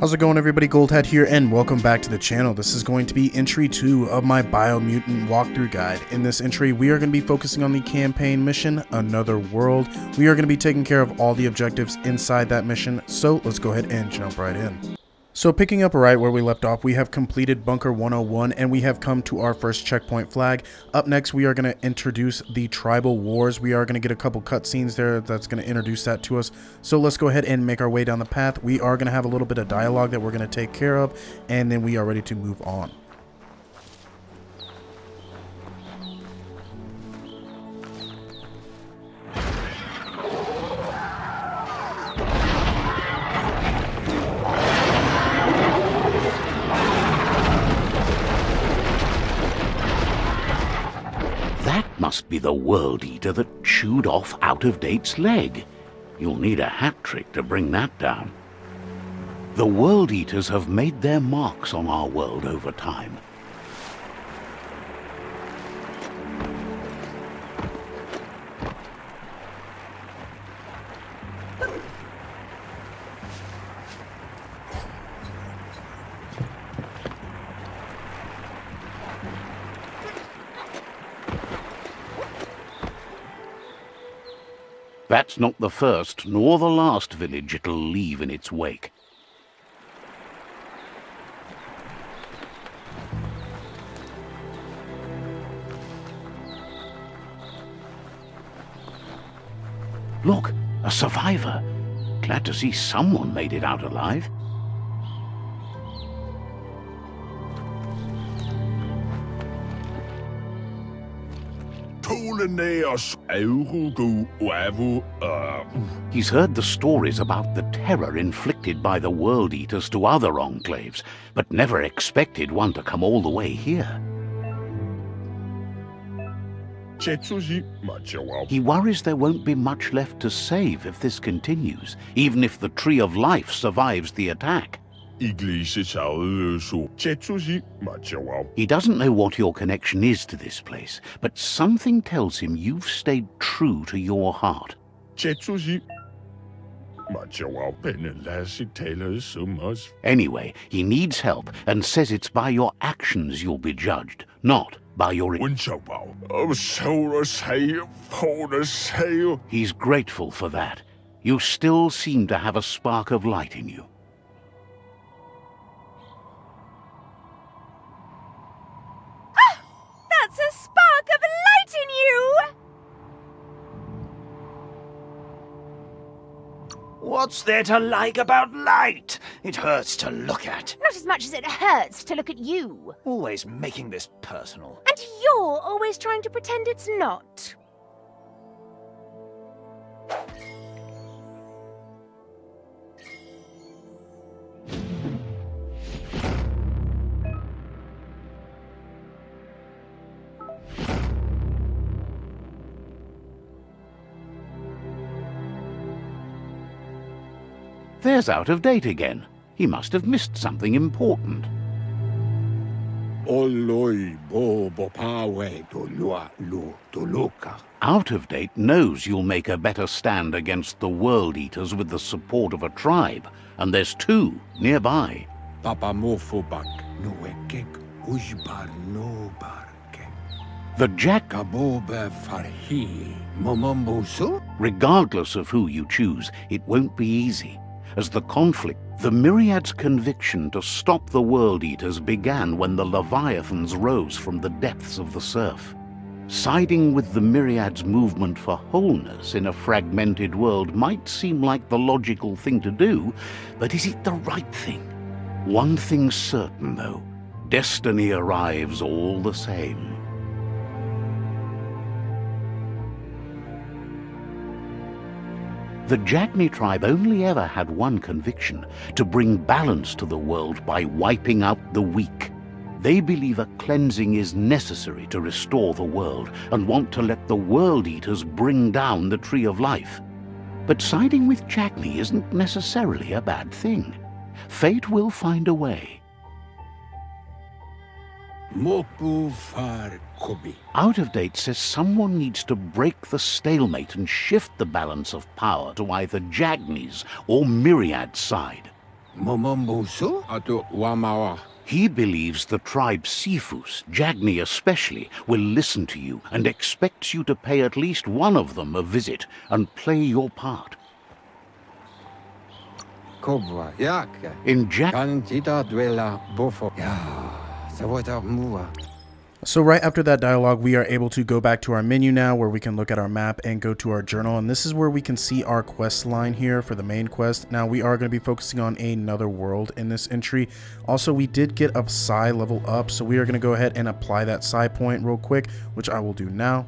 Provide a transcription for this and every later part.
How's it going, everybody? Goldhead here, and welcome back to the channel. This is going to be entry 2 of my Biomutant walkthrough guide. In this entry, we are going to be focusing on the campaign mission, Another World. We are going to be taking care of all the objectives inside that mission, so let's go ahead and jump right in. So picking up right where we left off, we have completed Bunker 101 and we have come to our first checkpoint flag. Up next, we are going to introduce the Tribal Wars. We are going to get a couple cutscenes there that's going to introduce that to us. So let's go ahead and make our way down the path. We are going to have a little bit of dialogue that we're going to take care of, and then we are ready to move on. Must be the World Eater that chewed off Out-of-Date's leg. You'll need a hat trick to bring that down. The World Eaters have made their marks on our world over time. That's not the first nor the last village it'll leave in its wake. Look, a survivor. Glad to see someone made it out alive. He's heard the stories about the terror inflicted by the World Eaters to other enclaves, but never expected one to come all the way here. He worries there won't be much left to save if this continues, even if the Tree of Life survives the attack. He doesn't know what your connection is to this place, but something tells him you've stayed true to your heart. Anyway, he needs help and says it's by your actions you'll be judged, not by your... He's grateful for that. You still seem to have a spark of light in you. That's a spark of light in you! What's there to like about light? It hurts to look at. Not as much as it hurts to look at you. Always making this personal. And you're always trying to pretend it's not. There's Out-of-Date again. He must have missed something important. Out-of-Date knows you'll make a better stand against the World Eaters with the support of a tribe, and there's two nearby. The Regardless of who you choose, it won't be easy. As the conflict, the Myriad's conviction to stop the World Eaters began when the Leviathans rose from the depths of the surf. Siding with the Myriad's movement for wholeness in a fragmented world might seem like the logical thing to do, but is it the right thing? One thing's certain, though. Destiny arrives all the same. The Jagne Tribe only ever had one conviction: to bring balance to the world by wiping out the weak. They believe a cleansing is necessary to restore the world and want to let the World Eaters bring down the Tree of Life. But siding with Jagni isn't necessarily a bad thing. Fate will find a way. Out-of-Date says someone needs to break the stalemate and shift the balance of power to either Jagni's or Myriad's side. Momombusu? Atu Wamawa. He believes the tribe Sifus, Jagni especially, will listen to you and expects you to pay at least one of them a visit and play your part. Kobwa, yak. In Kantita duela bofo. Ya, sawata mua. So right after that dialogue, we are able to go back to our menu now where we can look at our map and go to our journal. And this is where we can see our quest line here for the main quest. Now we are going to be focusing on another world in this entry. Also, we did get a psi level up, so we are going to go ahead and apply that psi point real quick, which I will do now.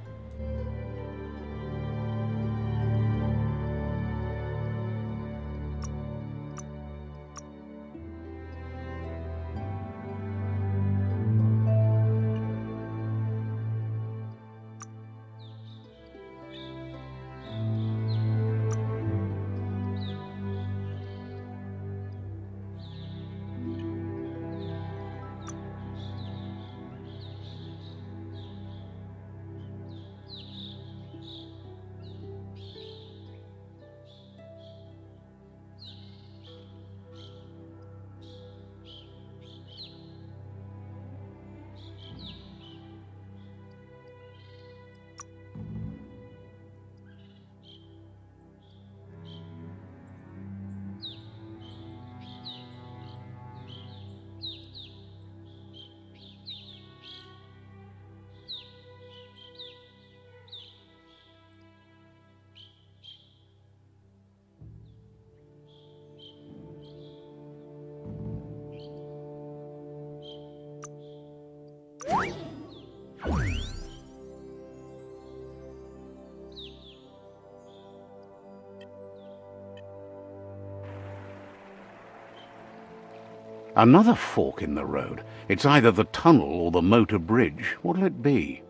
another fork in the road. It's either the tunnel or the motor bridge. What'll it be?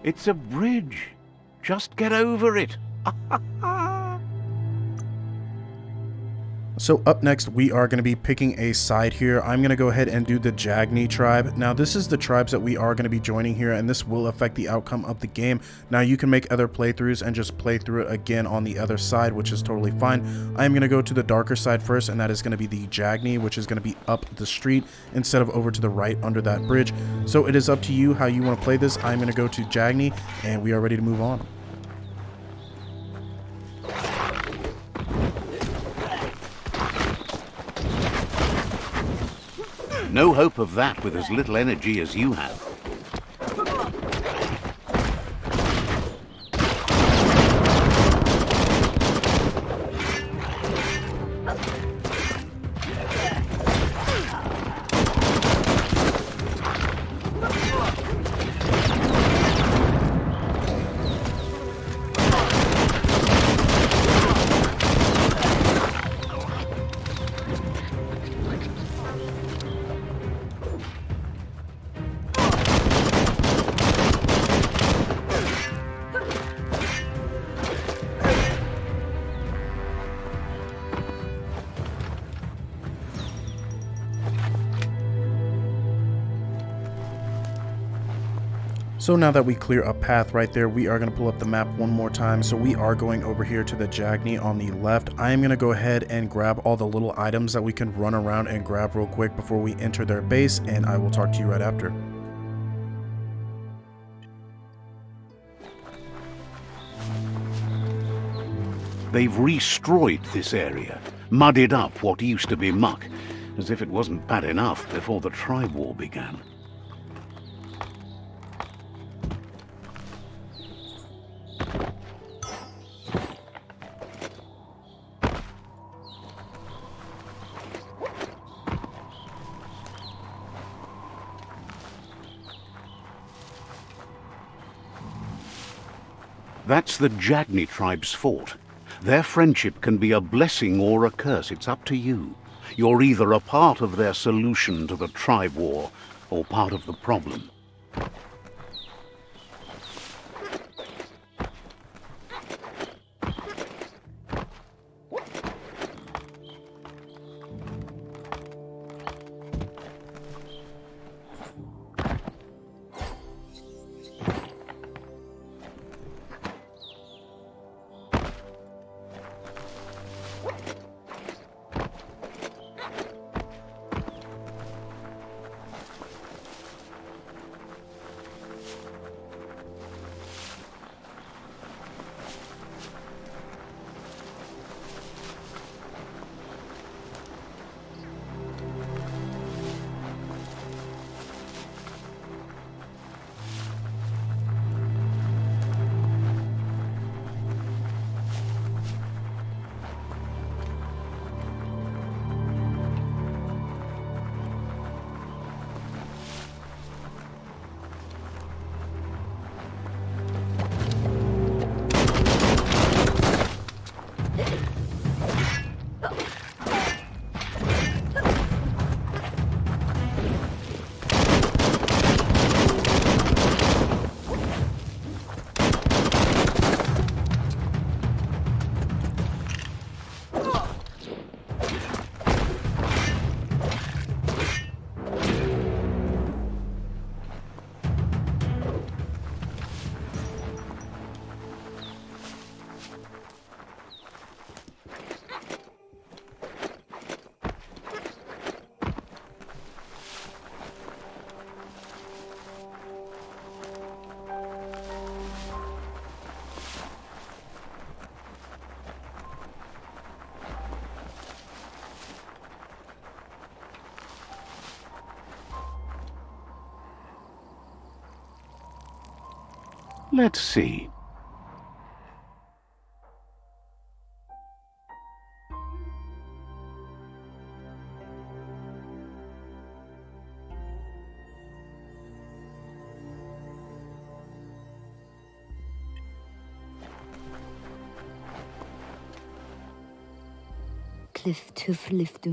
It's a bridge. Just get over it. So up next, we are going to be picking a side here. I'm going to go ahead and do the Jagne Tribe. Now, this is the tribes that we are going to be joining here, and this will affect the outcome of the game. Now, you can make other playthroughs and just play through it again on the other side, which is totally fine. I'm going to go to the darker side first, and that is going to be the Jagni, which is going to be up the street instead of over to the right under that bridge. So it is up to you how you want to play this. I'm going to go to Jagni, and we are ready to move on. No hope of that with as little energy as you have. So now that we clear a path right there, we are going to pull up the map one more time. So we are going over here to the Jagni on the left. I am going to go ahead and grab all the little items that we can run around and grab real quick before we enter their base, and I will talk to you right after. They've restroyed this area, muddied up what used to be muck, as if it wasn't bad enough before the tribe war began. That's the Jagne Tribe's fort. Their friendship can be a blessing or a curse. It's up to you. You're either a part of their solution to the tribe war or part of the problem. Let's see.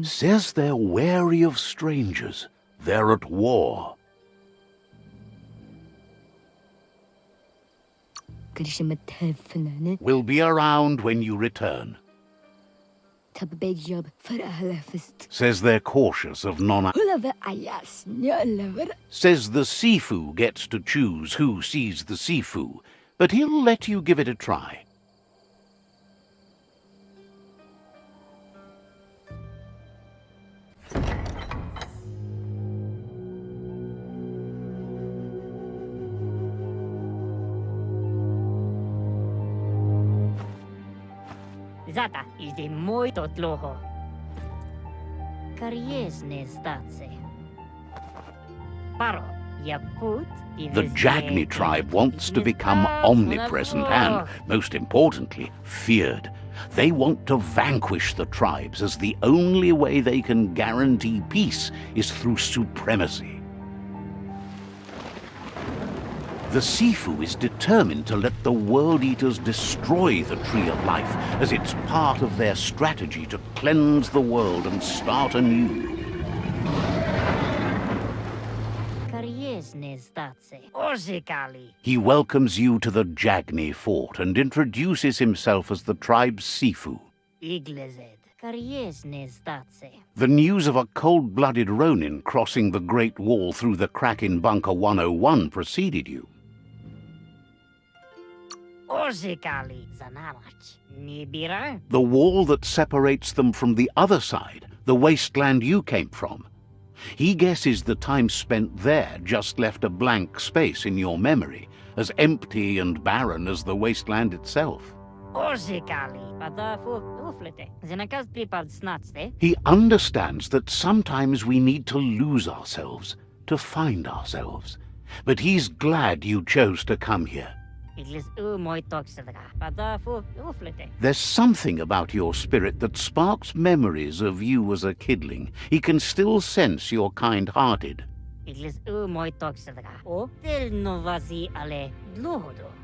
Says they're wary of strangers. They're at war. We'll be around when you return. Says they're cautious of Says the Sifu gets to choose who sees the Sifu, but he'll let you give it a try. Zata idzie muito dlouho. Kariesne stace. Paro, ja put The Jagne Tribe wants to become omnipresent and, most importantly, feared. They want to vanquish the tribes, as the only way they can guarantee peace is through supremacy. The Sifu is determined to let the World Eaters destroy the Tree of Life, as it's part of their strategy to cleanse the world and start anew. He welcomes you to the Jagni fort and introduces himself as the tribe's Sifu. The news of a cold-blooded Ronin crossing the Great Wall through the crack in Bunker 101 preceded you. The wall that separates them from the other side, the wasteland you came from. He guesses the time spent there just left a blank space in your memory, as empty and barren as the wasteland itself. He understands that sometimes we need to lose ourselves to find ourselves, but he's glad you chose to come here. There's something about your spirit that sparks memories of you as a kidling. He can still sense you're kind-hearted.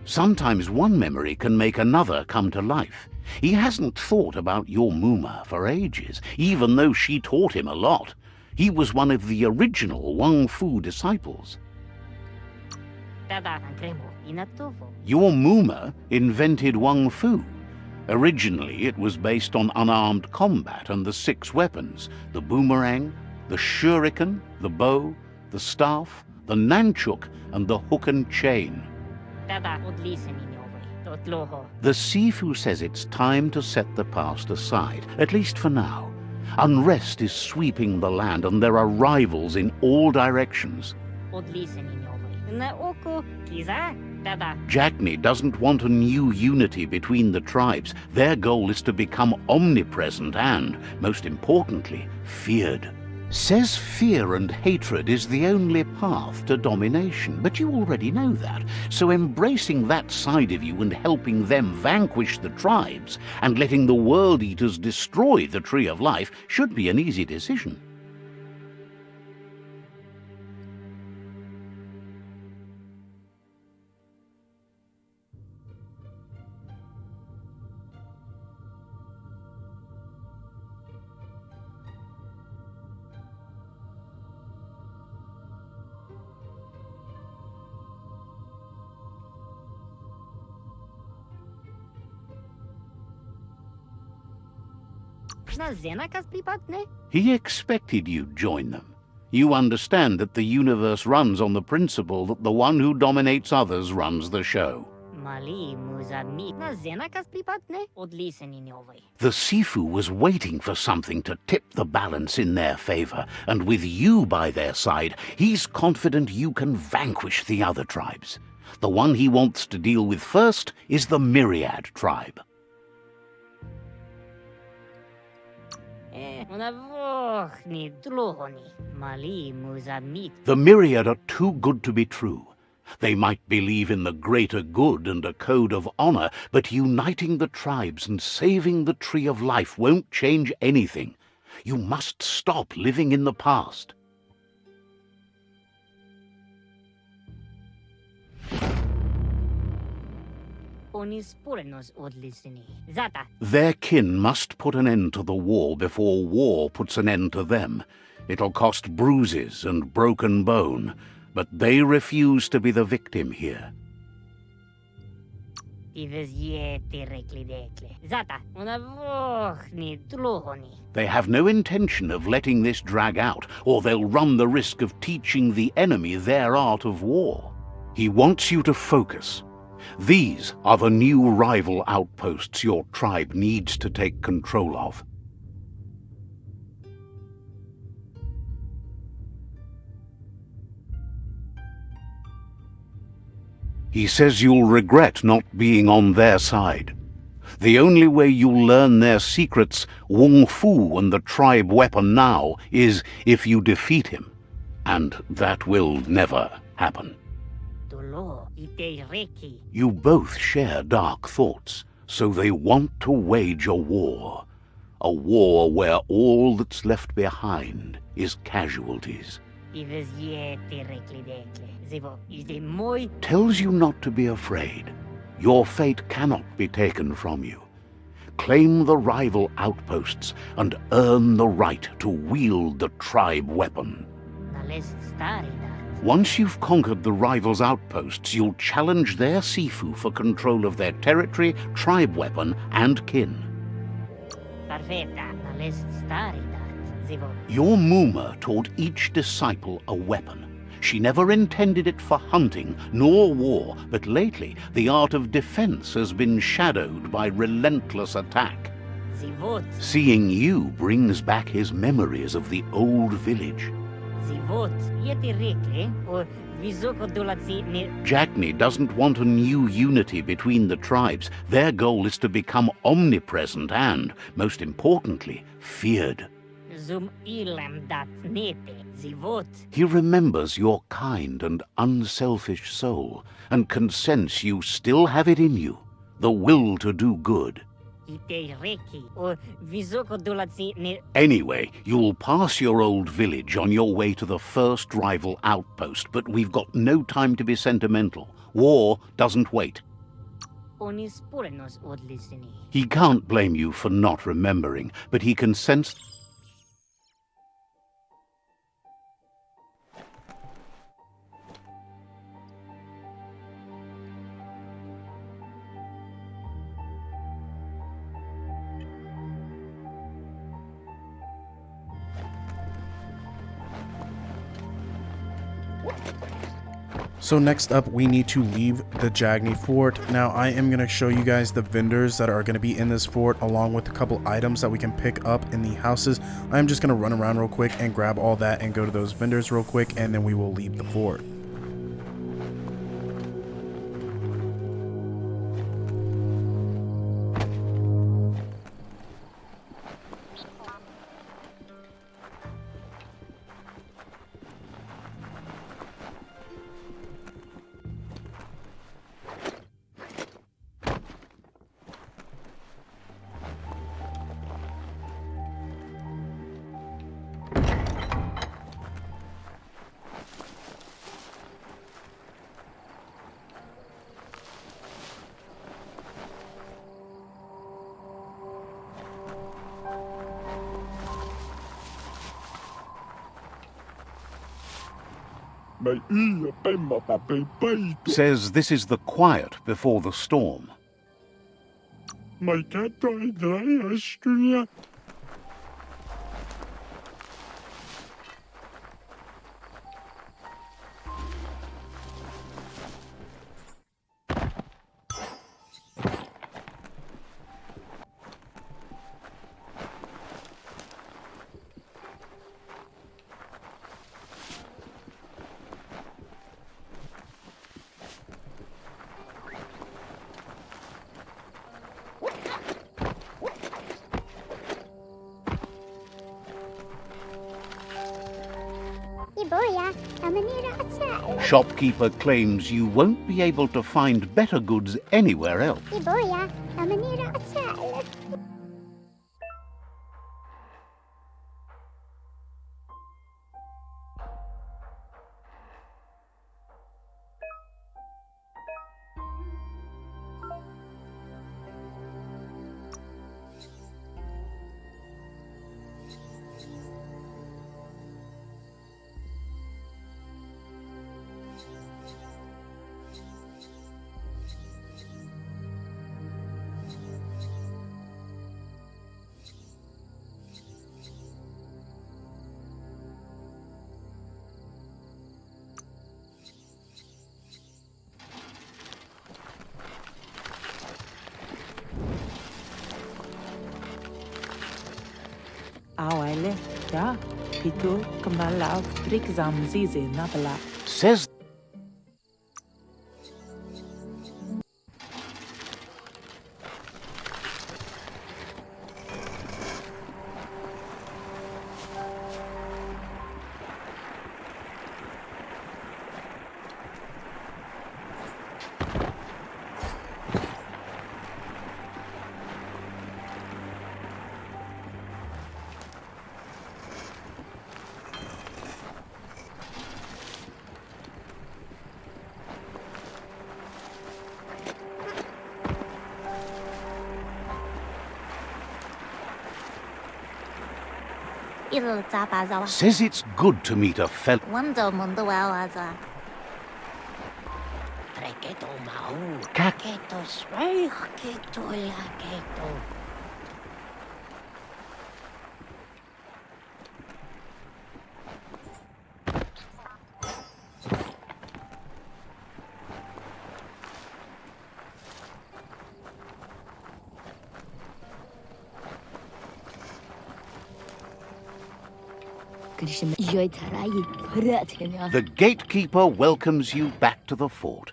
Sometimes one memory can make another come to life. He hasn't thought about your Muma for ages, even though she taught him a lot. He was one of the original Wang Fu disciples. Your Muma invented Wang Fu. Originally, it was based on unarmed combat and the 6 weapons: the boomerang, the shuriken, the bow, the staff, the nunchuk, and the hook and chain. The Sifu says it's time to set the past aside, at least for now. Unrest is sweeping the land, and there are rivals in all directions. Jagni doesn't want a new unity between the tribes. Their goal is to become omnipresent and, most importantly, feared. Says fear and hatred is the only path to domination, but you already know that. So embracing that side of you and helping them vanquish the tribes and letting the World Eaters destroy the Tree of Life should be an easy decision. He expected you'd join them. You understand that the universe runs on the principle that the one who dominates others runs the show. The Sifu was waiting for something to tip the balance in their favor, and with you by their side, he's confident you can vanquish the other tribes. The one he wants to deal with first is the Myriad tribe. The Myriad are too good to be true. They might believe in the greater good and a code of honor, but uniting the tribes and saving the Tree of Life won't change anything. You must stop living in the past. Their kin must put an end to the war before war puts an end to them. It'll cost bruises and broken bone, but they refuse to be the victim here. They have no intention of letting this drag out, or they'll run the risk of teaching the enemy their art of war. He wants you to focus. These are the new rival outposts your tribe needs to take control of. He says you'll regret not being on their side. The only way you'll learn their secrets, Wung Fu and the tribe weapon now, is if you defeat him. And that will never happen. You both share dark thoughts, so they want to wage a war. A war where all that's left behind is casualties. Tells you not to be afraid. Your fate cannot be taken from you. Claim the rival outposts and earn the right to wield the tribe weapon. Once you've conquered the rivals' outposts, you'll challenge their Sifu for control of their territory, tribe weapon, and kin. Your Muma taught each disciple a weapon. She never intended it for hunting nor war, but lately the art of defense has been shadowed by relentless attack. Seeing you brings back his memories of the old village. Jagni doesn't want a new unity between the tribes. Their goal is to become omnipresent and, most importantly, feared. He remembers your kind and unselfish soul, and can sense you still have it in you, the will to do good. Anyway, you'll pass your old village on your way to the first rival outpost, but we've got no time to be sentimental. War doesn't wait. He can't blame you for not remembering, but he can sense... So next up, we need to leave the Jagni fort. Now, I am going to show you guys the vendors that are going to be in this fort, along with a couple items that we can pick up in the houses. I'm just going to run around real quick and grab all that and go to those vendors real quick, and then we will leave the fort. Says this is the quiet before the storm. shopkeeper claims you won't be able to find better goods anywhere else. Iboya, amanira atsal. Awele, ja, pitu, kamalau, rikzam zizi nabala. Says Il zabazawa. says it's good to meet a fellow. Wando munduawaza. Treketo mau. Cat. Keto swaich. Keto la keto. The gatekeeper welcomes you back to the fort.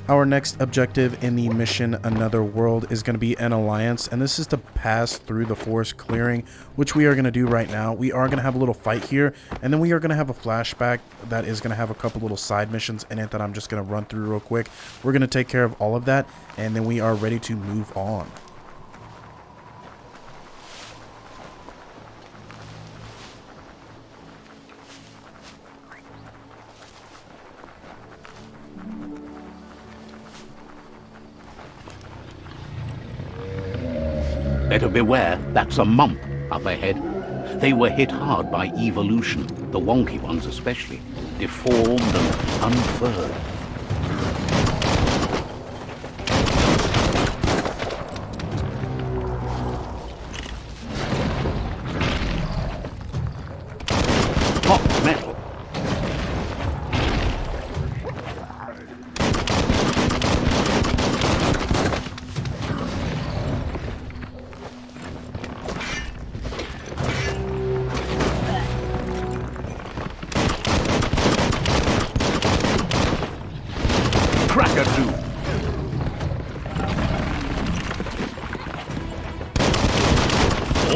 Our next objective in the mission Another World is going to be an alliance, and this is to pass through the forest clearing, which we are going to do right now. We are going to have a little fight here, and then we are going to have a flashback that is going to have a couple little side missions in it that I'm just going to run through real quick. We're going to take care of all of that, and then we are ready to move on. Better beware, that's a mump up ahead. They were hit hard by evolution, the wonky ones especially, deformed and unfurred. Hot metal.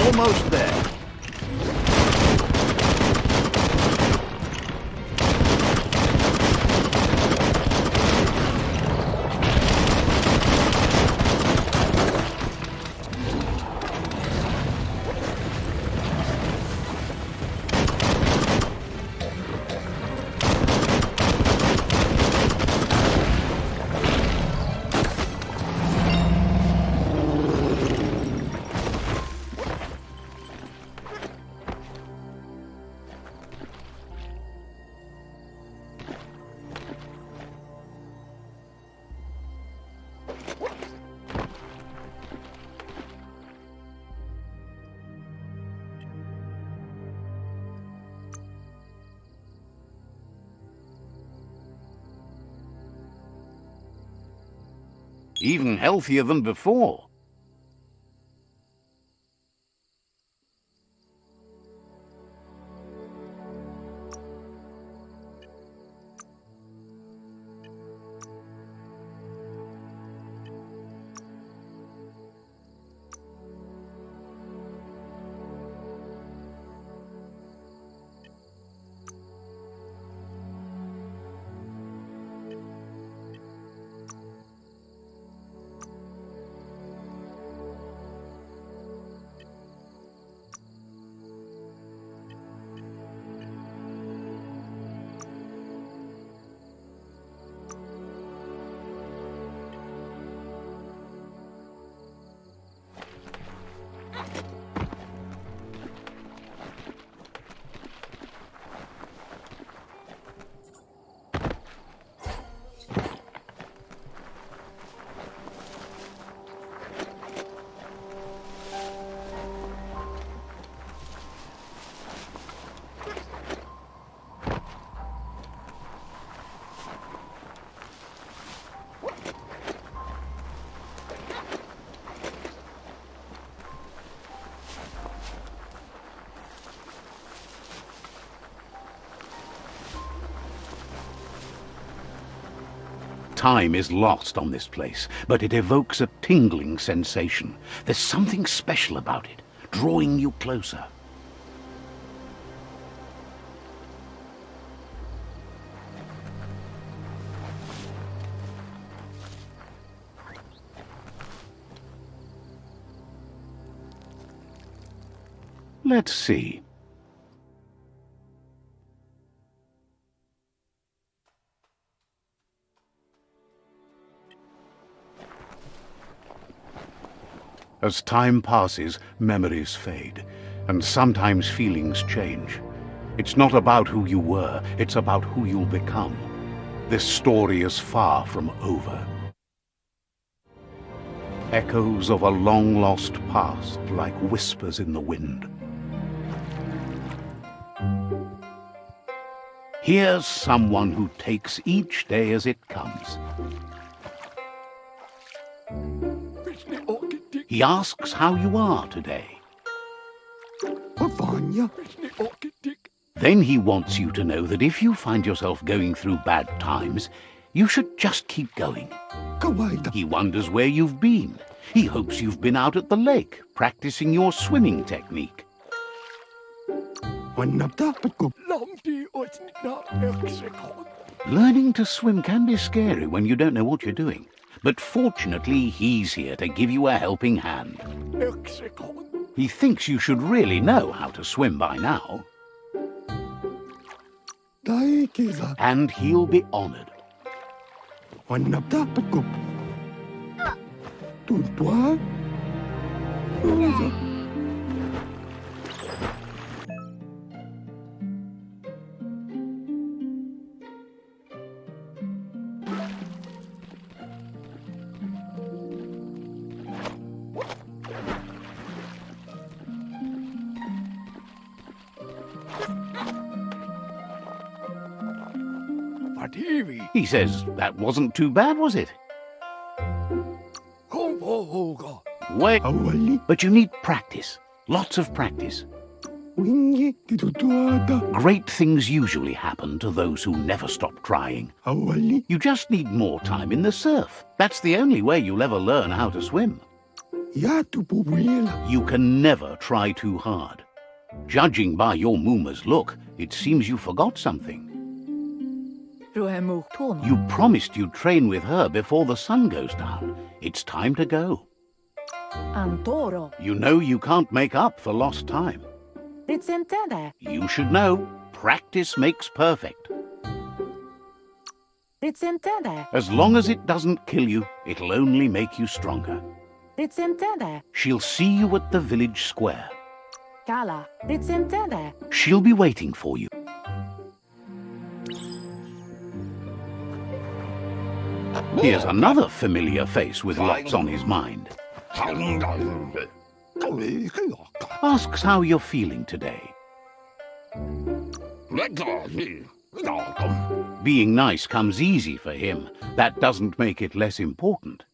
Almost there. even healthier than before. Time is lost on this place, but it evokes a tingling sensation. There's something special about it, drawing you closer. Let's see. As time passes, memories fade, and sometimes feelings change. It's not about who you were, it's about who you'll become. This story is far from over. Echoes of a long-lost past, like whispers in the wind. Here's someone who takes each day as it comes. He asks how you are today. Then he wants you to know that if you find yourself going through bad times, you should just keep going. He wonders where you've been. He hopes you've been out at the lake, practicing your swimming technique. Learning to swim can be scary when you don't know what you're doing. But fortunately, he's here to give you a helping hand. He thinks you should really know how to swim by now. And he'll be honored. He says, that wasn't too bad, was it? Wait, but you need practice. Lots of practice. Great things usually happen to those who never stop trying. You just need more time in the surf. That's the only way you'll ever learn how to swim. You can never try too hard. Judging by your Mooma's look, it seems you forgot something. You promised you'd train with her before the sun goes down. It's time to go. You know you can't make up for lost time. You should know, practice makes perfect. As long as it doesn't kill you, it'll only make you stronger. She'll see you at the village square. She'll be waiting for you. Here's another familiar face with lots on his mind. Asks how you're feeling today. Being nice comes easy for him. That doesn't make it less important.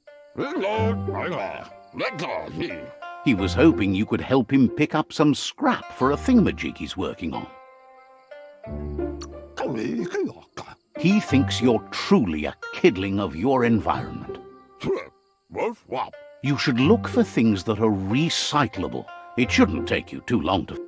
He was hoping you could help him pick up some scrap for a thingamajig he's working on. He thinks you're truly a kidling of your environment. You should look for things that are recyclable. It shouldn't take you too long to...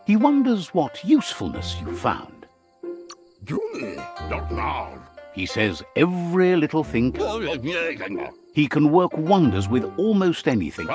He wonders what usefulness you found. He says every little thing... He can work wonders with almost anything.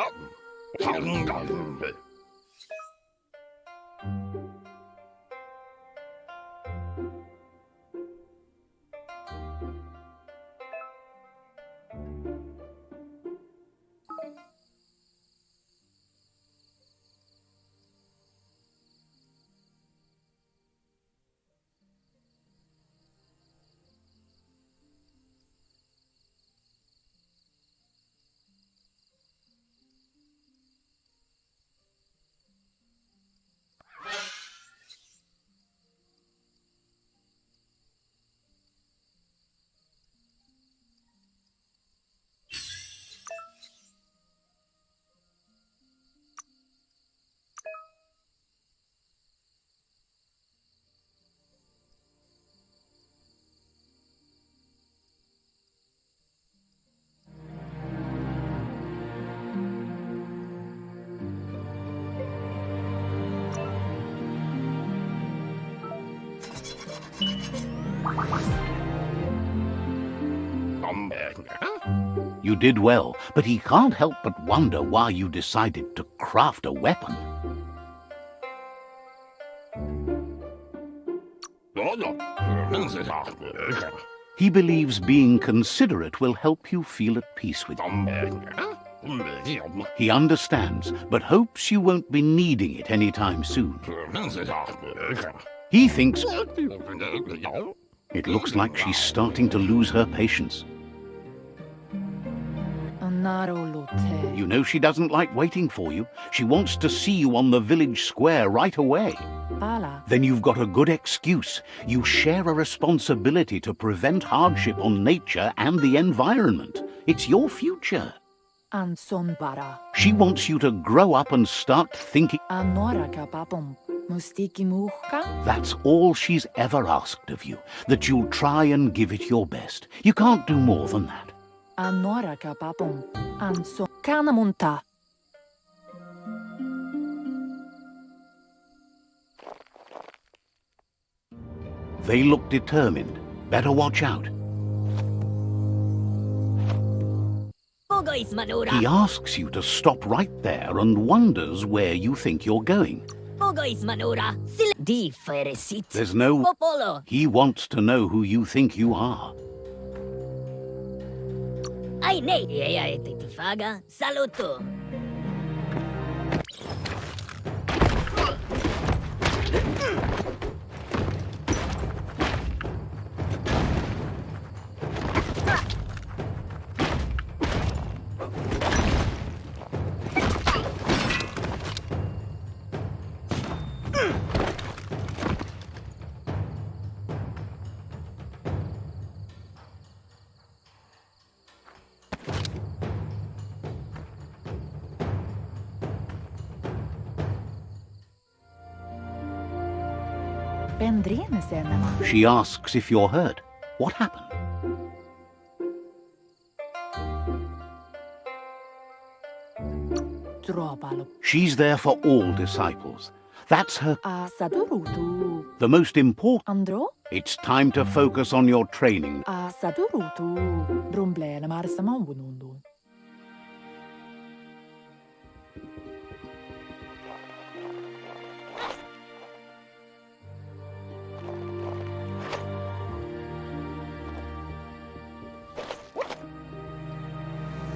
You did well, but he can't help but wonder why you decided to craft a weapon. He believes being considerate will help you feel at peace with him. He understands, but hopes you won't be needing it anytime soon. He thinks... It looks like she's starting to lose her patience. You know she doesn't like waiting for you. She wants to see you on the village square right away. Then you've got a good excuse. You share a responsibility to prevent hardship on nature and the environment. It's your future. She wants you to grow up and start thinking. That's all she's ever asked of you, that you'll try and give it your best. You can't do more than that. They look determined. Better watch out. He asks you to stop right there and wonders where you think you're going. There's no... He wants to know who you think you are. She asks if you're hurt. What happened? She's there for all disciples. That's her... The most important... It's time to focus on your training.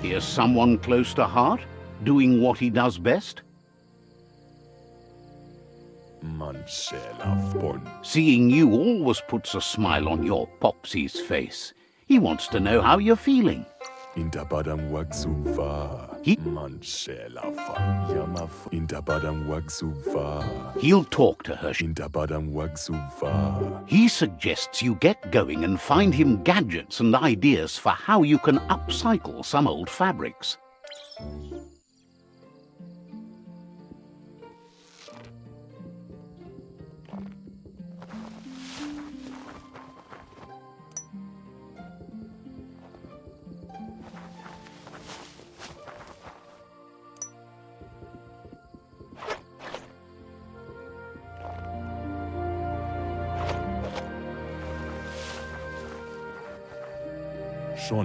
Here's someone close to heart, doing what he does best. Seeing you always puts a smile on your Popsy's face. He wants to know how you're feeling. He He'll talk to her. He suggests you get going and find him gadgets and ideas for how you can upcycle some old fabrics.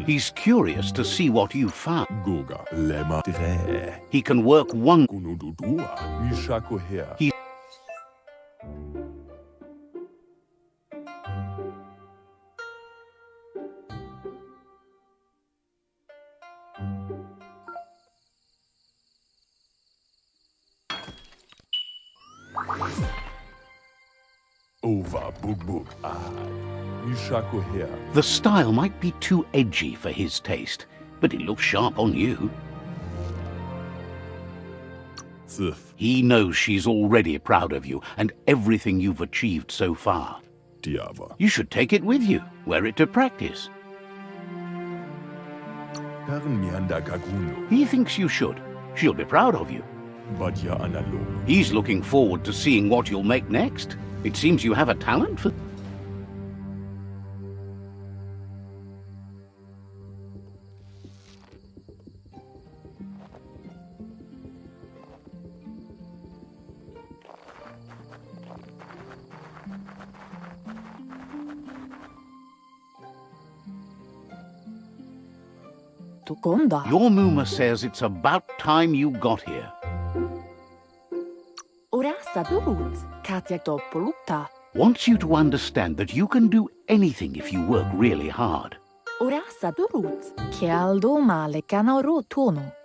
He's curious to see what you found. He can work one. He The style might be too edgy for his taste, but it looks sharp on you. He knows she's already proud of you and everything you've achieved so far. You should take it with you, wear it to practice. He thinks you should. She'll be proud of you. He's looking forward to seeing what you'll make next. It seems you have a talent for... Your Muma says it's about time you got here. Wants you to understand that you can do anything if you work really hard.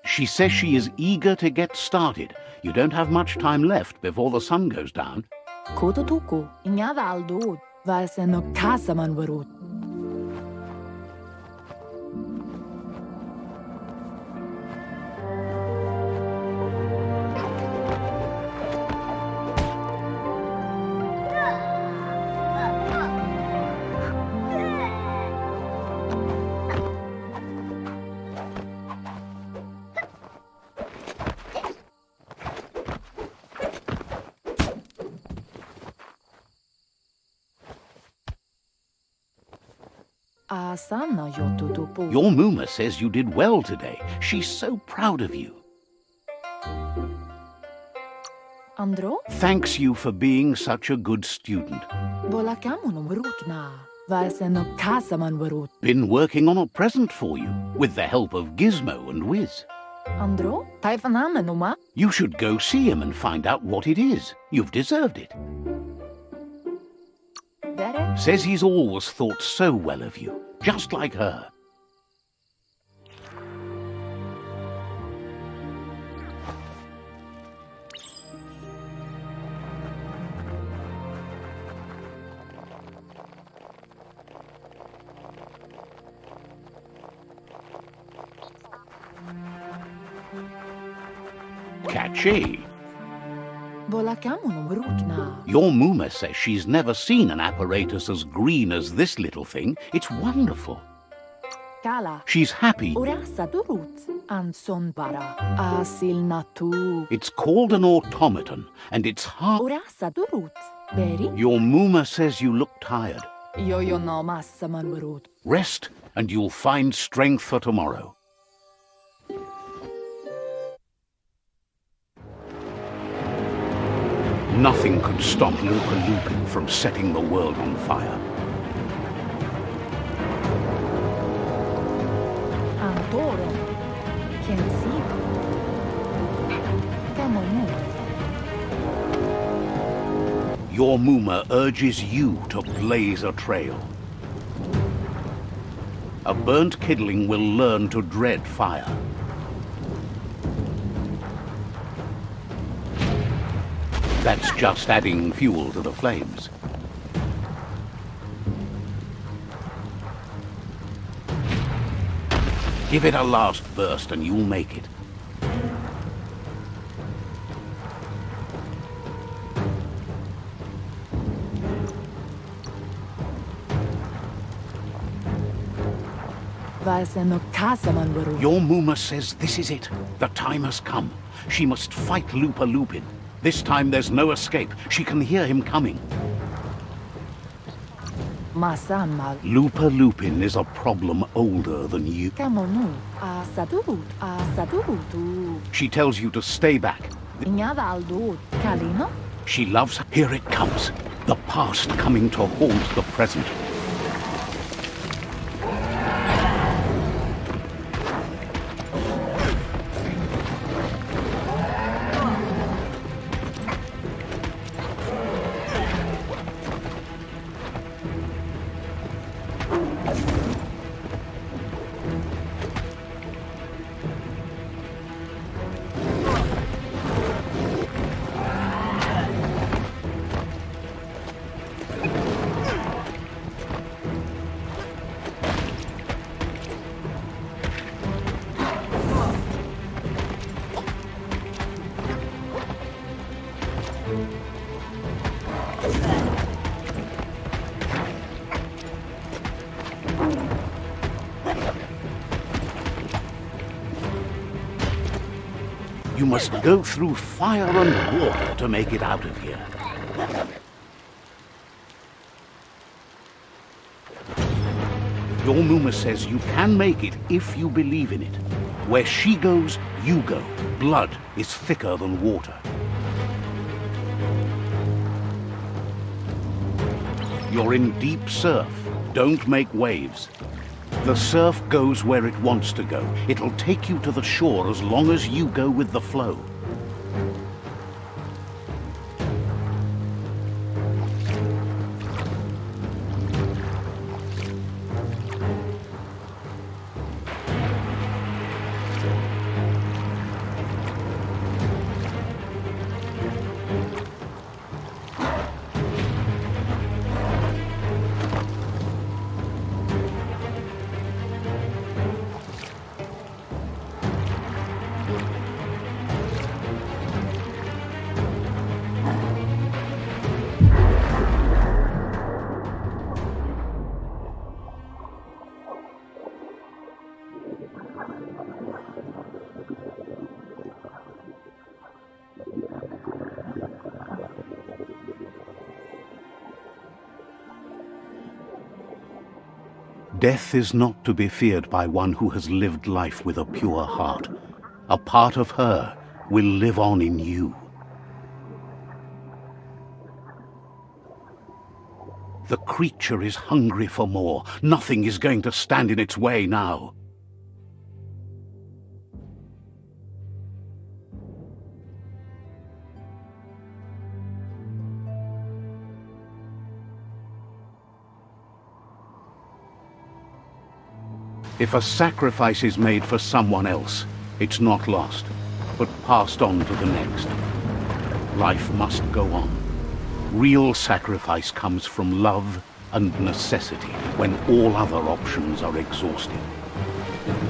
She says she is eager to get started. You don't have much time left before the sun goes down. Your Muma says you did well today. She's so proud of you. Thanks you for being such a good student. Been working on a present for you, with the help of Gizmo and Wiz. You should go see him and find out what it is. You've deserved it. Says he's always thought so well of you, just like her. Catchy. Your Muma says she's never seen an apparatus as green as this little thing. It's wonderful. She's happy. It's called an automaton, and it's hard. Your Muma says you look tired. Rest, and you'll find strength for tomorrow. Nothing could stop Lupa Lupin from setting the world on fire. Your Muma urges you to blaze a trail. A burnt kidling will learn to dread fire. That's just adding fuel to the flames. Give it a last burst and you'll make it. Your Muma says this is it. The time has come. She must fight Lupa Lupin. This time there's no escape. She can hear him coming. Lupa Lupin is a problem older than you. She tells you to stay back. She loves... Here it comes. The past coming to haunt the present. You must go through fire and water to make it out of here. Your Muma says you can make it if you believe in it. Where she goes, you go. Blood is thicker than water. You're in deep surf. Don't make waves. The surf goes where it wants to go. It'll take you to the shore as long as you go with the flow. Death is not to be feared by one who has lived life with a pure heart. A part of her will live on in you. The creature is hungry for more. Nothing is going to stand in its way now. If a sacrifice is made for someone else, it's not lost, but passed on to the next. Life must go on. Real sacrifice comes from love and necessity, when all other options are exhausted.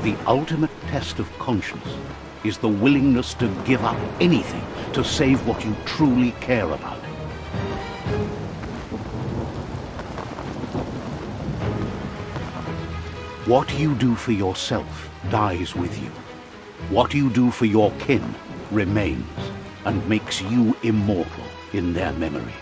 The ultimate test of conscience is the willingness to give up anything to save what you truly care about. What you do for yourself dies with you. What you do for your kin remains and makes you immortal in their memory.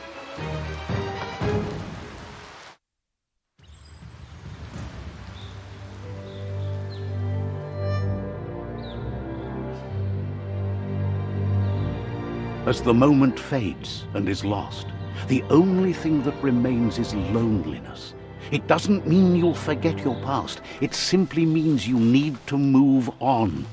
As the moment fades and is lost, the only thing that remains is loneliness. It doesn't mean you'll forget your past. It simply means you need to move on.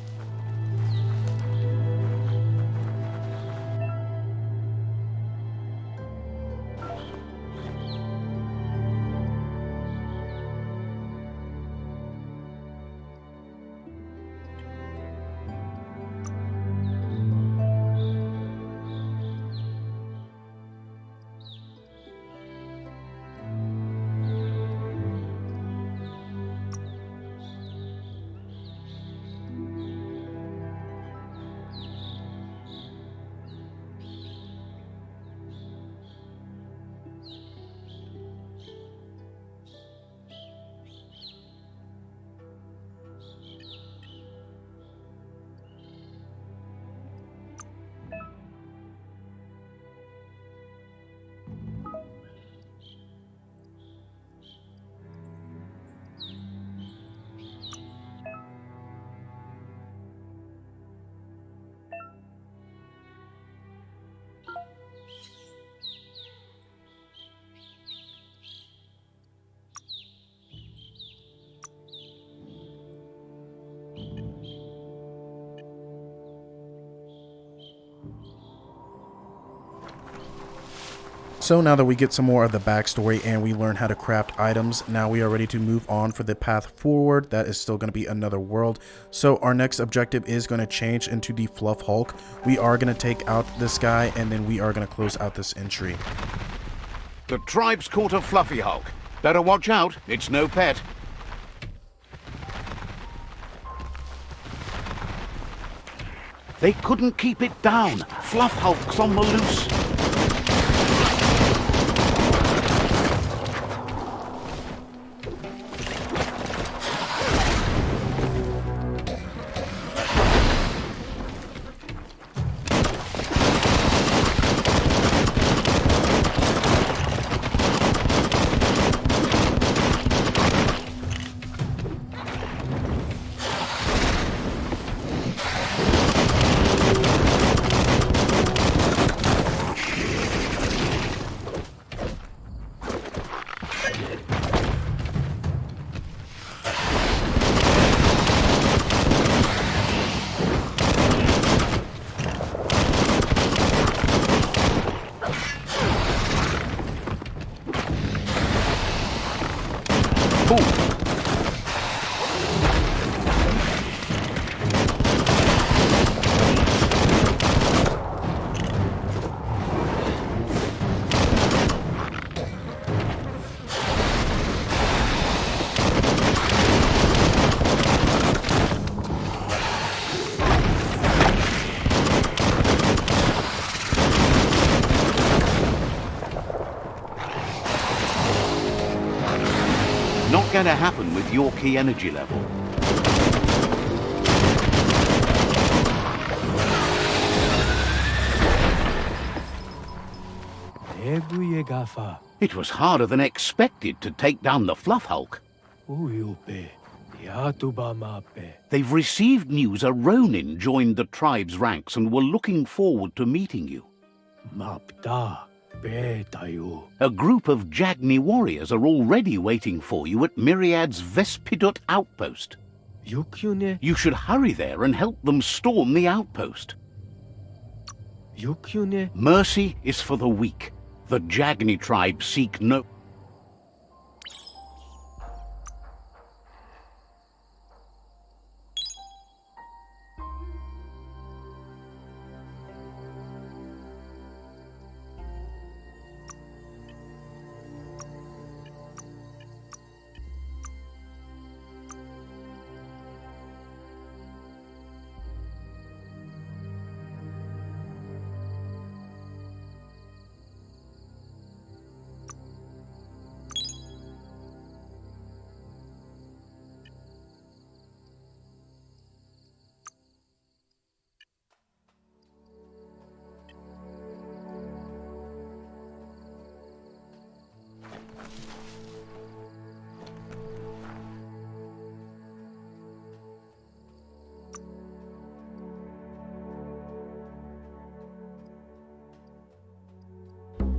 So now that we get some more of the backstory and we learn how to craft items, now we are ready to move on for the path forward. That is still going to be another world. So our next objective is going to change into the Fluff Hulk. We are going to take out this guy and then we are going to close out this entry. The tribe's caught a Fluffy Hulk. Better watch out, it's no pet. They couldn't keep it down. Fluff Hulk's on the loose. Not gonna happen with your key energy level. It was harder than expected to take down the Fluff Hulk. They've received news a Ronin joined the tribe's ranks and were looking forward to meeting you. A group of Jagni warriors are already waiting for you at Myriad's Vespidut outpost. You should hurry there and help them storm the outpost. Mercy is for the weak. The Jagne Tribe seek no...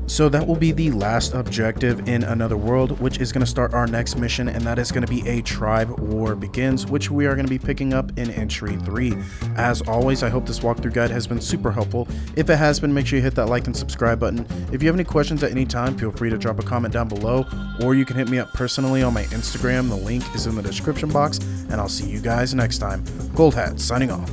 So that will be the last objective in Another World, which is going to start our next mission, and that is going to be A Tribe War Begins, which we are going to be picking up in Entry 3. As always, I hope this walkthrough guide has been super helpful. If it has been, make sure you hit that like and subscribe button. If you have any questions at any time, feel free to drop a comment down below, or you can hit me up personally on my Instagram. The link is in the description box, and I'll see you guys next time. Gold Hat, signing off.